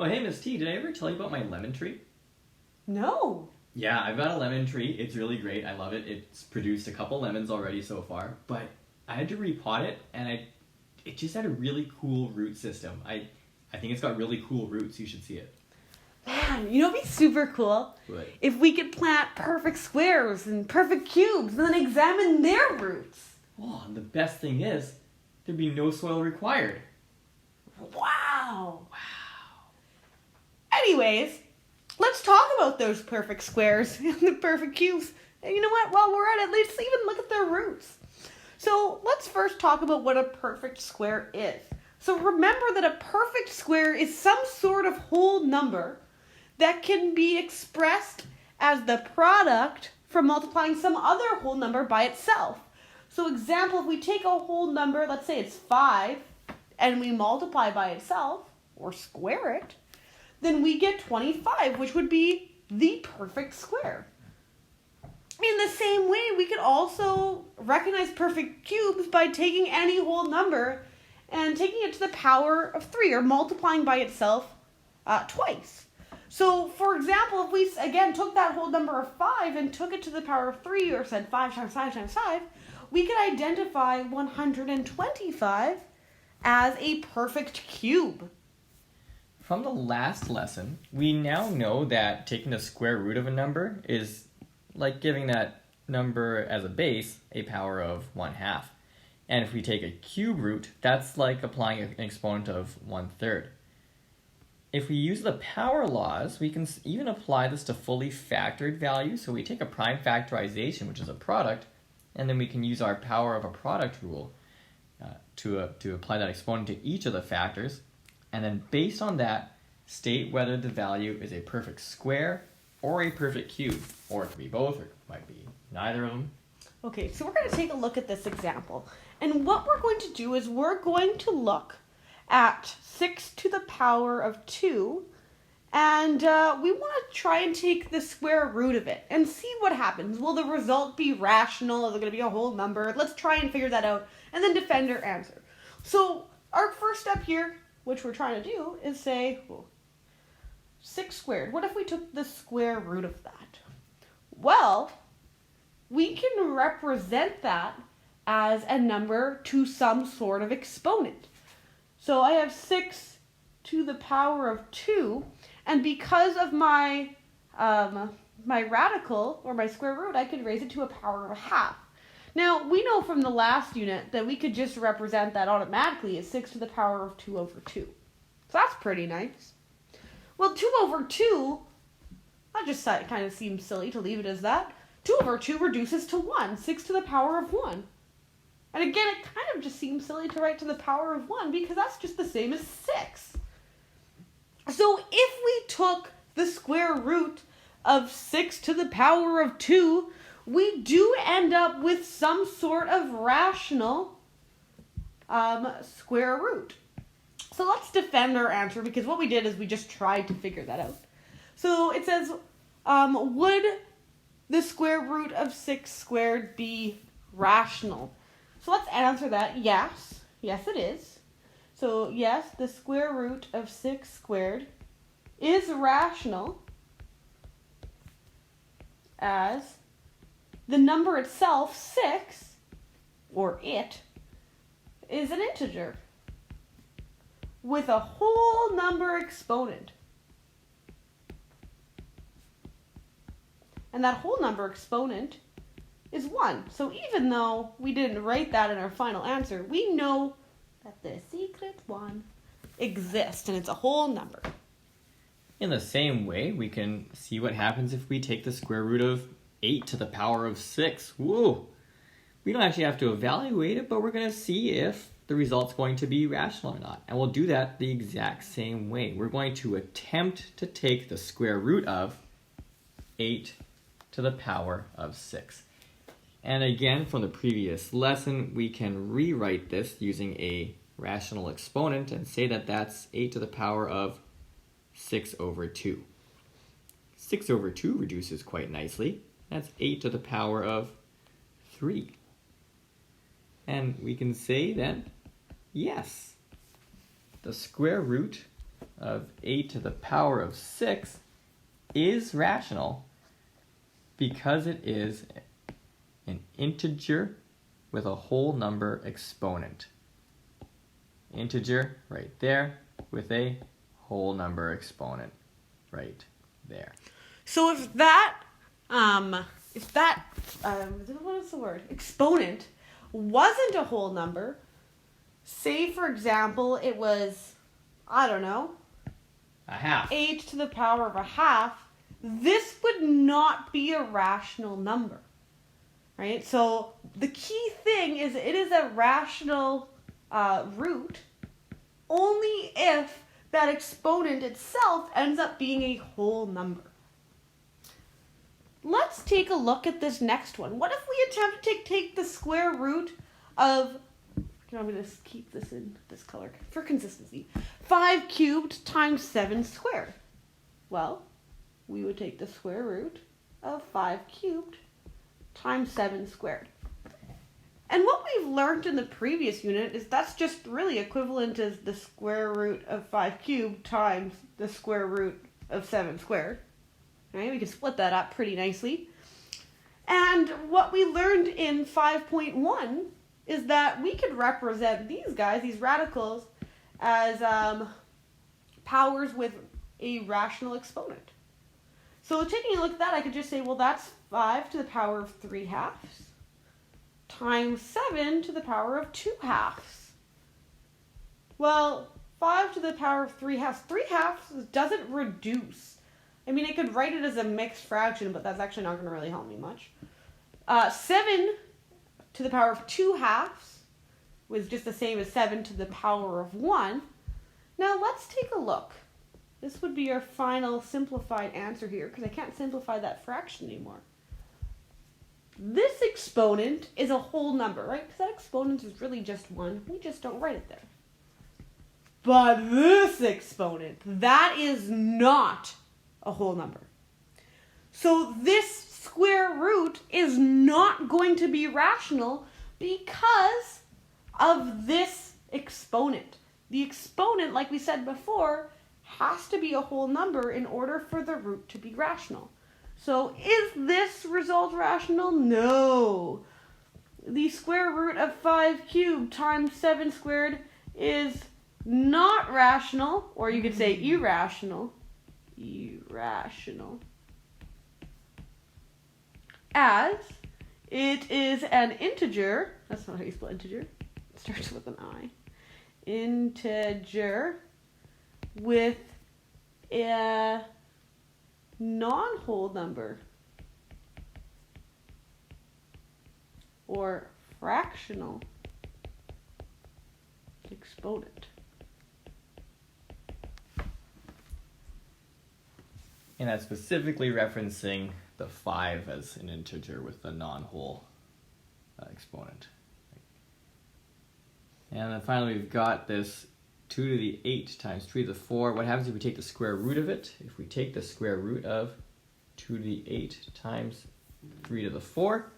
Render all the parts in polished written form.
Oh, hey, Miss T, did I ever tell you about my lemon tree? No. Yeah, I've got a lemon tree. It's really great. I love it. It's produced a couple lemons already so far, but I had to repot it, and it just had a really cool root system. I think it's got really cool roots. You should see it. Man, you know what'd be super cool? What? If we could plant perfect squares and perfect cubes and then examine their roots. Oh, and the best thing is, there'd be no soil required. Wow. Wow. Anyways, let's talk about those perfect squares and the perfect cubes. And you know what? While we're at it, let's even look at their roots. So let's first talk about what a perfect square is. So remember that a perfect square is some sort of whole number that can be expressed as the product from multiplying some other whole number by itself. So example, if we take a whole number, let's say it's 5, and we multiply by itself, or square it, then we get 25, which would be the perfect square. In the same way, we could also recognize perfect cubes by taking any whole number and taking it to the power of 3, or multiplying by itself twice. So, for example, if we, again, took that whole number of 5 and took it to the power of 3, or said 5 times 5 times 5, we could identify 125 as a perfect cube. From the last lesson, we now know that taking the square root of a number is like giving that number as a base a power of 1/2. And if we take a cube root, that's like applying an exponent of 1/3. If we use the power laws, we can even apply this to fully factored values. So we take a prime factorization, which is a product, and then we can use our power of a product rule to apply that exponent to each of the factors. And then based on that, state whether the value is a perfect square or a perfect cube. Or it could be both, or it might be neither of them. Okay, so we're going to take a look at this example. And what we're going to do is we're going to look at 6 to the power of 2, and we want to try and take the square root of it and see what happens. Will the result be rational? Is it going to be a whole number? Let's try and figure that out and then defend our answer. So our first step here, which we're trying to do, is say 6 squared. What if we took the square root of that? Well, we can represent that as a number to some sort of exponent. So I have 6 to the power of 2, and because of my my radical, or my square root, I could raise it to a power of 1/2. Now, we know from the last unit that we could just represent that automatically as 6 to the power of 2 over 2. So that's pretty nice. Well, 2 over 2, that just kind of seems silly to leave it as that. 2 over 2 reduces to 1, 6 to the power of 1. And again, it kind of just seems silly to write to the power of 1 because that's just the same as 6. So if we took the square root of 6 to the power of 2, we do end up with some sort of rational square root. So let's defend our answer, because what we did is we just tried to figure that out. So it says, would the square root of 6 squared be rational? So let's answer that. Yes. Yes, it is. So yes, the square root of 6 squared is rational, as the number itself, 6, or it, is an integer with a whole number exponent. And that whole number exponent is 1. So even though we didn't write that in our final answer, we know that the secret 1 exists, and it's a whole number. In the same way, we can see what happens if we take the square root of 8 to the power of 6. Whoa! We don't actually have to evaluate it, but we're going to see if the result's going to be rational or not. And we'll do that the exact same way. We're going to attempt to take the square root of 8 to the power of 6. And again, from the previous lesson, we can rewrite this using a rational exponent and say that that's 8 to the power of 6 over 2. 6 over 2 reduces quite nicely. That's 8 to the power of 3. And we can say that, yes, the square root of 8 to the power of 6 is rational because it is an integer with a whole number exponent. Integer right there with a whole number exponent right there. So if what is the word? Exponent wasn't a whole number, say for example it was, I don't know, a half. 8 to the power of a half, this would not be a rational number, right? So the key thing is it is a rational root only if that exponent itself ends up being a whole number. Let's take a look at this next one. What if we attempt to take the square root of, I'm going to keep this in this color for consistency, 5 cubed times 7 squared? Well, we would take the square root of 5 cubed times 7 squared. And what we've learned in the previous unit is that's just really equivalent as the square root of 5 cubed times the square root of 7 squared. Right? We can split that up pretty nicely. And what we learned in 5.1 is that we could represent these guys, these radicals, as powers with a rational exponent. So taking a look at that, I could just say, well, that's 5 to the power of 3 halves times 7 to the power of 2 halves. Well, 5 to the power of 3 halves. 3 halves doesn't reduce. I mean, I could write it as a mixed fraction, but that's actually not going to really help me much. 7 to the power of 2 halves was just the same as 7 to the power of 1. Now, let's take a look. This would be our final simplified answer here, because I can't simplify that fraction anymore. This exponent is a whole number, right? Because that exponent is really just 1. We just don't write it there. But this exponent, that is not a whole number. So this square root is not going to be rational because of this exponent. The exponent, like we said before, has to be a whole number in order for the root to be rational. So is this result rational? No. The square root of 5 cubed times 7 squared is not rational, or you could say irrational. Irrational. As it is an integer, that's not how you spell integer, it starts with an I. Integer with a non-whole number or fractional exponent. And that's specifically referencing the 5 as an integer with the non-whole exponent. And then finally we've got this 2 to the 8 times 3 to the 4. What happens if we take the square root of it? If we take the square root of 2 to the 8 times 3 to the 4,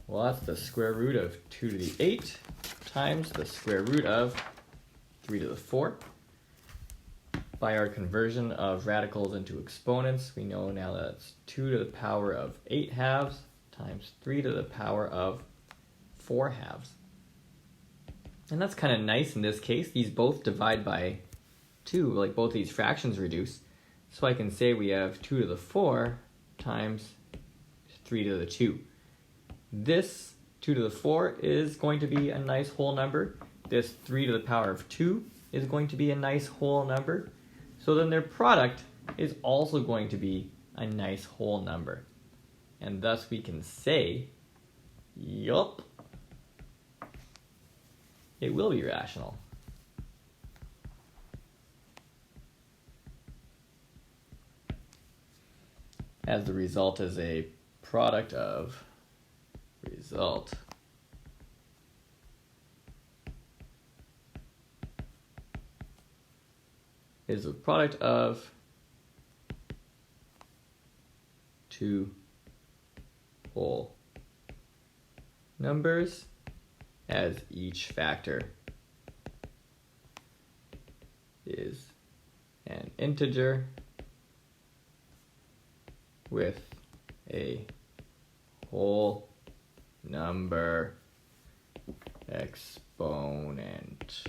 well, that's the square root of 2 to the 8 times the square root of 3 to the 4. By our conversion of radicals into exponents, we know now that it's 2 to the power of 8 halves times 3 to the power of 4 halves. And that's kind of nice in this case. These both divide by 2, like both these fractions reduce. So I can say we have 2 to the 4 times 3 to the 2. This 2 to the 4 is going to be a nice whole number. This 3 to the power of 2 is going to be a nice whole number. So then their product is also going to be a nice whole number. And thus we can say, yup, it will be rational. As the result is a product of result is a product of two whole numbers as each factor is an integer with a whole number exponent.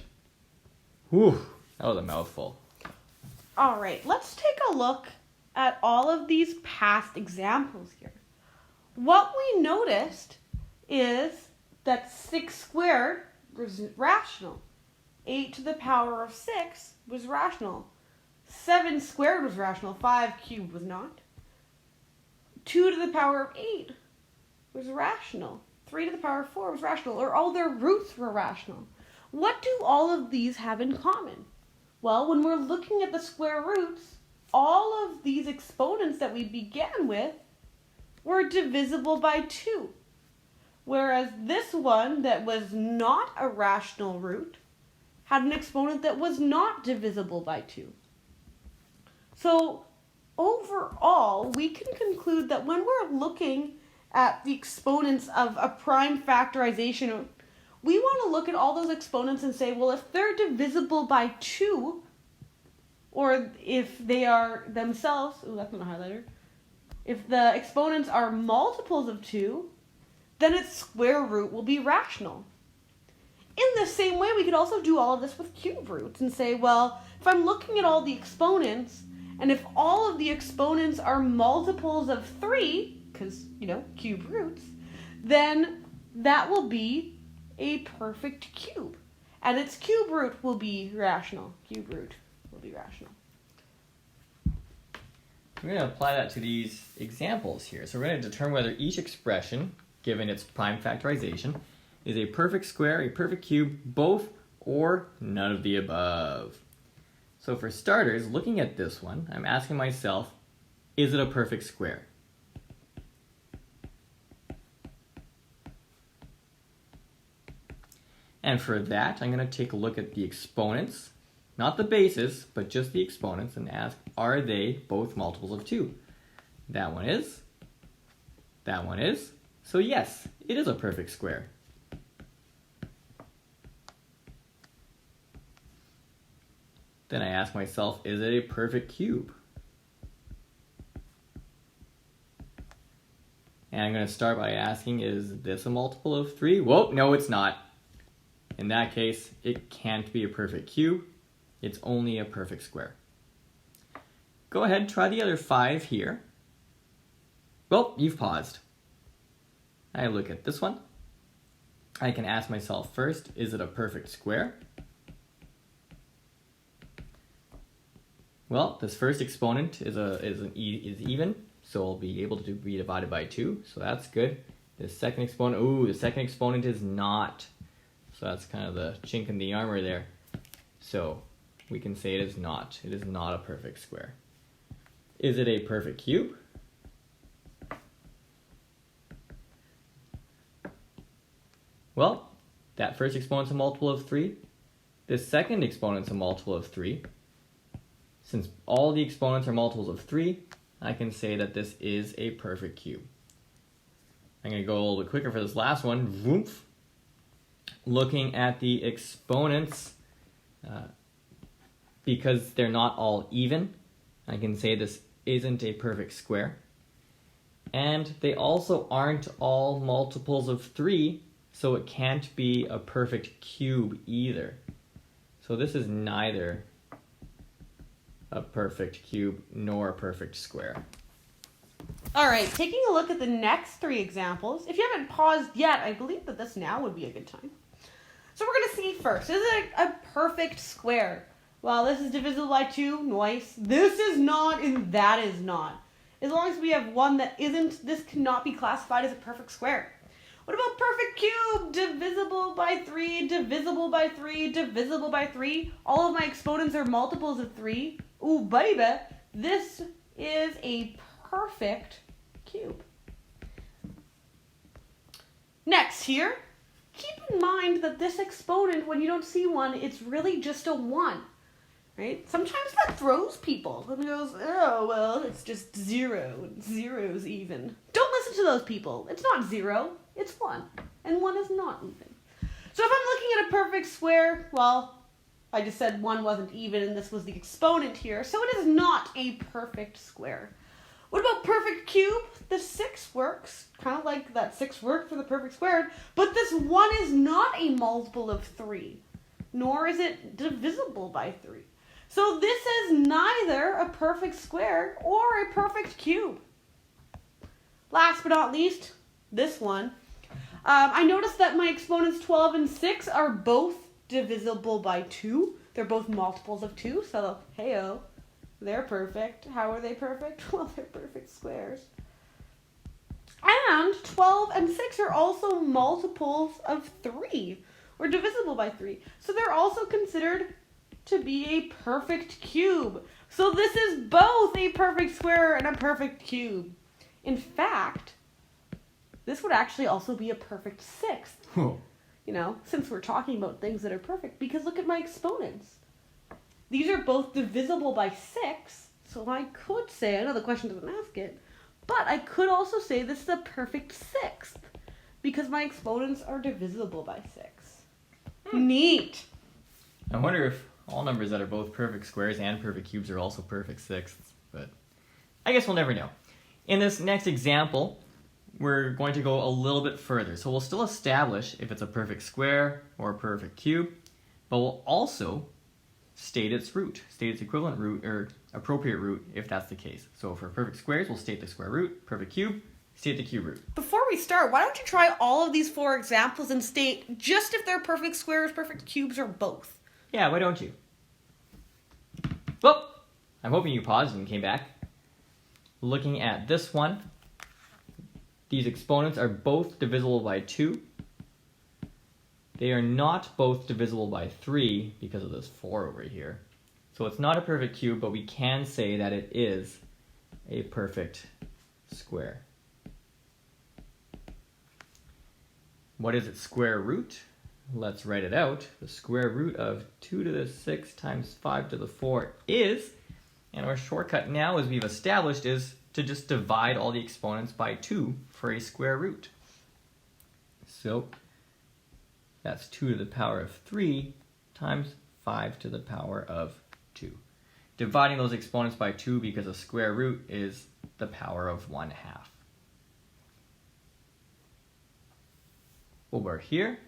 Whew, that was a mouthful. All right, let's take a look at all of these past examples here. What we noticed is that 6 squared was rational. 8 to the power of 6 was rational. 7 squared was rational. 5 cubed was not. 2 to the power of 8 was rational. 3 to the power of 4 was rational, or all their roots were rational. What do all of these have in common? Well, when we're looking at the square roots, all of these exponents that we began with were divisible by 2. Whereas this one that was not a rational root had an exponent that was not divisible by 2. So overall, we can conclude that when we're looking at the exponents of a prime factorization, we want to look at all those exponents and say, well, if they're divisible by 2, or if they are themselves, oh, that's not a highlighter, if the exponents are multiples of 2, then its square root will be rational. In the same way, we could also do all of this with cube roots and say, well, if I'm looking at all the exponents, and if all of the exponents are multiples of 3, because, cube roots, then that will be a perfect cube. And its cube root will be rational. Cube root will be rational. We're going to apply that to these examples here. So we're going to determine whether each expression, given its prime factorization, is a perfect square, a perfect cube, both, or none of the above. So for starters, looking at this one, I'm asking myself, is it a perfect square? And for that, I'm going to take a look at the exponents, not the bases, but just the exponents, and ask, are they both multiples of 2? That one is. That one is. So yes, it is a perfect square. Then I ask myself, is it a perfect cube? And I'm going to start by asking, is this a multiple of 3? Whoa, no, it's not. In that case, it can't be a perfect cube. It's only a perfect square. Go ahead, try the other 5 here. Well, you've paused. I look at this one. I can ask myself first, is it a perfect square? Well, this first exponent is even, so it'll be able to be divided by 2, so that's good. The second exponent is not. So that's kind of the chink in the armor there. So we can say it is not. It is not a perfect square. Is it a perfect cube? Well, that first exponent's a multiple of 3. This second exponent's a multiple of 3. Since all the exponents are multiples of 3, I can say that this is a perfect cube. I'm going to go a little bit quicker for this last one. Vroomf. Looking at the exponents, because they're not all even, I can say this isn't a perfect square. And they also aren't all multiples of 3, so it can't be a perfect cube either. So this is neither a perfect cube nor a perfect square. All right, taking a look at the next 3 examples. If you haven't paused yet, I believe that this now would be a good time. So we're going to see first, is it a perfect square? Well, this is divisible by 2, nice. This is not, and that is not. As long as we have one that isn't, this cannot be classified as a perfect square. What about perfect cube? Divisible by 3, divisible by 3, divisible by 3. All of my exponents are multiples of 3. Ooh, baby, this is a perfect cube. Next here, keep in mind that this exponent, when you don't see one, it's really just a 1, right? Sometimes that throws people. And goes, oh, well, it's just 0, and 0's even. Don't listen to those people. It's not 0, it's 1, and 1 is not even. So if I'm looking at a perfect square, well, I just said 1 wasn't even, and this was the exponent here, so it is not a perfect square. What about perfect cube? The 6 works, kind of like that 6 worked for the perfect squared, but this 1 is not a multiple of 3, nor is it divisible by 3. So this is neither a perfect square or a perfect cube. Last but not least, this one. I noticed that my exponents 12 and 6 are both divisible by 2. They're both multiples of 2, so hey-o, they're perfect. How are they perfect? Well, they're perfect squares. And 12 and 6 are also multiples of 3, or divisible by 3. So they're also considered to be a perfect cube. So this is both a perfect square and a perfect cube. In fact, this would actually also be a perfect 6th. You know, since we're talking about things that are perfect, because look at my exponents. These are both divisible by 6, so I could say, I know the question doesn't ask it, but I could also say this is a perfect 6th, because my exponents are divisible by 6. Neat! I wonder if all numbers that are both perfect squares and perfect cubes are also perfect sixths, but I guess we'll never know. In this next example, we're going to go a little bit further. So we'll still establish if it's a perfect square or a perfect cube, but we'll also state its root, state its equivalent root or appropriate root if that's the case. So for perfect squares, we'll state the square root, perfect cube, state the cube root. Before we start, why don't you try all of these 4 examples and state just if they're perfect squares, perfect cubes, or both? Yeah, why don't you? Well, I'm hoping you paused and came back. Looking at this one, these exponents are both divisible by 2. They are not both divisible by 3 because of this 4 over here. So it's not a perfect cube, but we can say that it is a perfect square. What is its square root? Let's write it out. The square root of 2 to the 6 times 5 to the 4 is, and our shortcut now, as we've established, is to just divide all the exponents by 2 for a square root. So that's 2 to the power of 3 times 5 to the power of 2. Dividing those exponents by 2 because a square root is the power of 1/2. Over here,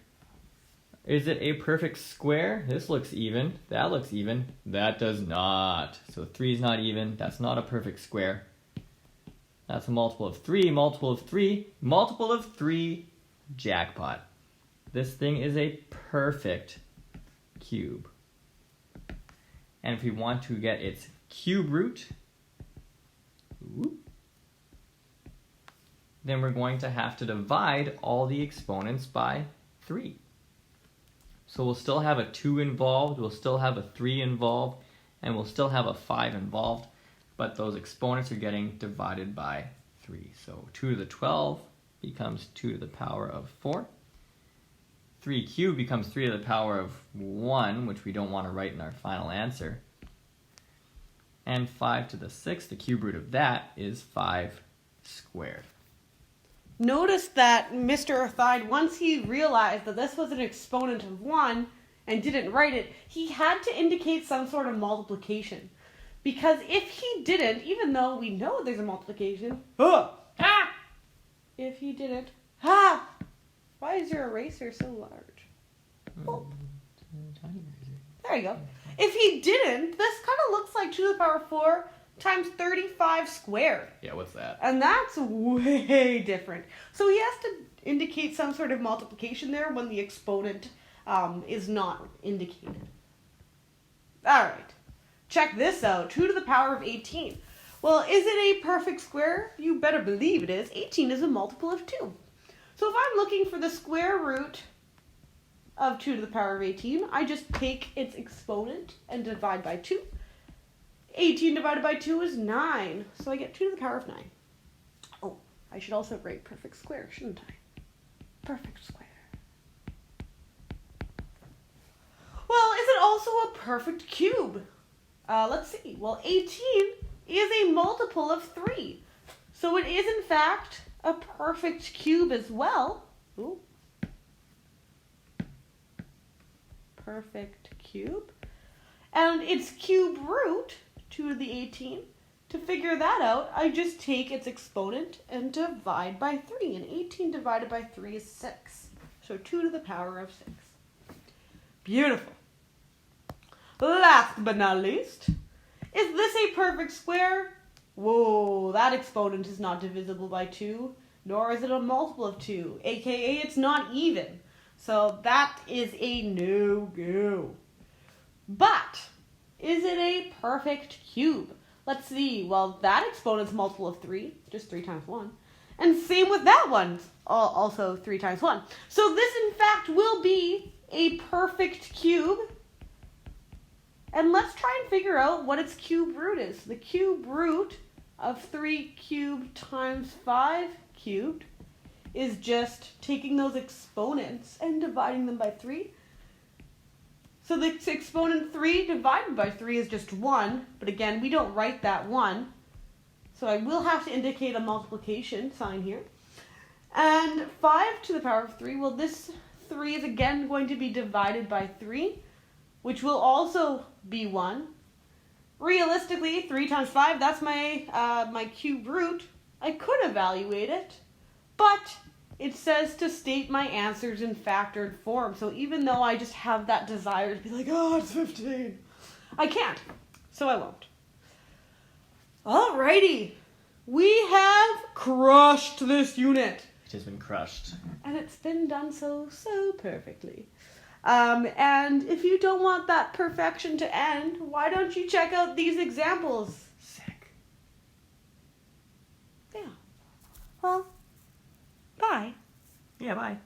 is it a perfect square? This looks even. That looks even. That does not. So 3 is not even. That's not a perfect square. That's a multiple of 3, multiple of 3, multiple of 3, jackpot. This thing is a perfect cube. And if we want to get its cube root, then we're going to have to divide all the exponents by 3. So we'll still have a 2 involved, we'll still have a 3 involved, and we'll still have a 5 involved, but those exponents are getting divided by 3. So 2 to the 12 becomes 2 to the power of 4. 3 cubed becomes 3 to the power of 1, which we don't want to write in our final answer. And 5 to the 6, the cube root of that is 5 squared. Notice that Mr. Arthide, once he realized that this was an exponent of 1 and didn't write it, he had to indicate some sort of multiplication. Because if he didn't, even though we know there's a multiplication, if he didn't, why is your eraser so large? There you go. If he didn't, this kind of looks like 2 to the power of 4 times 35 squared. Yeah, what's that? And that's way different. So he has to indicate some sort of multiplication there when the exponent is not indicated. All right. Check this out. 2 to the power of 18. Well, is it a perfect square? You better believe it is. 18 is a multiple of 2. So if I'm looking for the square root of 2 to the power of 18, I just take its exponent and divide by 2. 18 divided by 2 is 9. So I get 2 to the power of 9. Oh, I should also write perfect square, shouldn't I? Perfect square. Well, is it also a perfect cube? Let's see. Well, 18 is a multiple of 3. So it is, in fact, a perfect cube as well. Ooh. Perfect cube. and its cube root, 2 to the 18, to figure that out, I just take its exponent and divide by 3. And 18 divided by 3 is 6. So 2 to the power of 6. Beautiful. Last but not least, is this a perfect square? Whoa, that exponent is not divisible by 2, nor is it a multiple of 2, aka it's not even. So that is a no-go. But, is it a perfect cube? Let's see, well, that exponent's multiple of 3, just 3 times 1. And same with that one, also 3 times 1. So this, in fact, will be a perfect cube. And let's try and figure out what its cube root is. The cube root of 3 cubed times 5 cubed is just taking those exponents and dividing them by 3. So the exponent 3 divided by 3 is just 1. But again, we don't write that 1. So I will have to indicate a multiplication sign here. And 5 to the power of 3, well, this 3 is again going to be divided by 3, which will also be 1. Realistically, 3 times 5, that's my cube root. I could evaluate it, but it says to state my answers in factored form. So even though I just have that desire to be like, oh, it's 15, I can't, so I won't. Alrighty, we have crushed this unit. It has been crushed. And it's been done so perfectly. And if you don't want that perfection to end, why don't you check out these examples? Sick. Yeah. Well, bye. Yeah, bye.